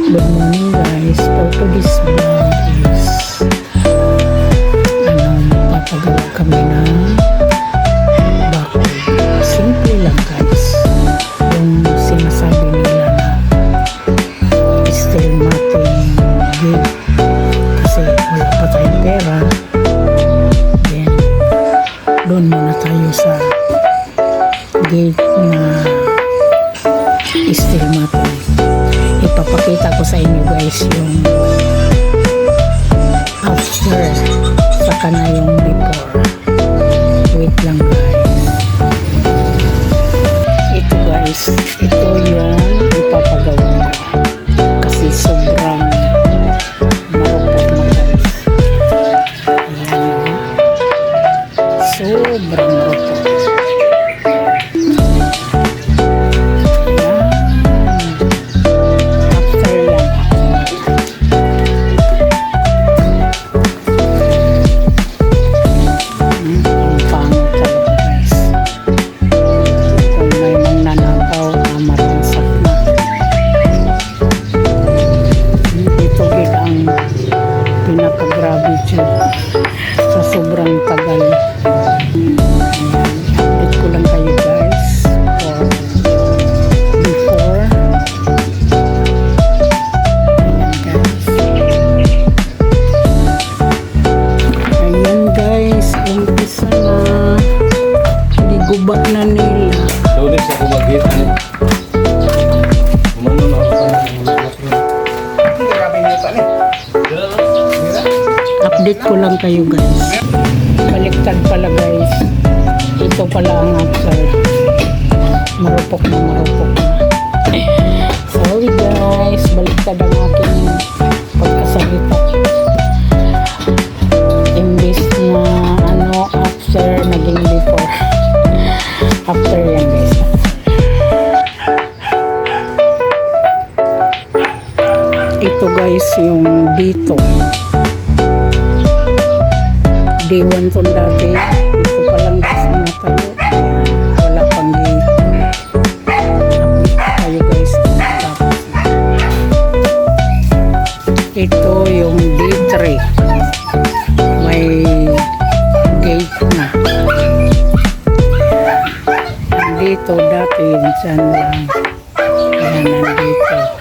Good morning guys. For today's vlog is papagawa kami ng bakod. Simple lang guys. Yung sinasabi nila na steel matting gate. Kasi wala pa tayong pera. Then doon muna tayo sa gate na steel matting. Ipapakita ko sa inyo guys yung after saka na yung before. Wait lang guys. Ito guys, ito yung ipapagawa ko kasi sobrang marupok na guys. Ayan. Sobrang marupok. Sa sobrang tagal. Update ko lang kayo guys for before. Ayan guys, umpisa na. Giguba na nila. Lunes ako mag-hit. Umano na ako sa update ko lang kayo guys. Baliktad pala guys. Ito pala ang after. Marupok na marupok na. Sorry guys, baliktad ang aking pagkasalita. Imbis na after naging before. After yan guys. Ito guys yung dito. Day 1 to dati. Ito pa lang guys ang natayo. Wala pang gate. Update tayo guys. Tapos ito yung day 3. May gate na. Dito dati dyan lang. Ayan nandito.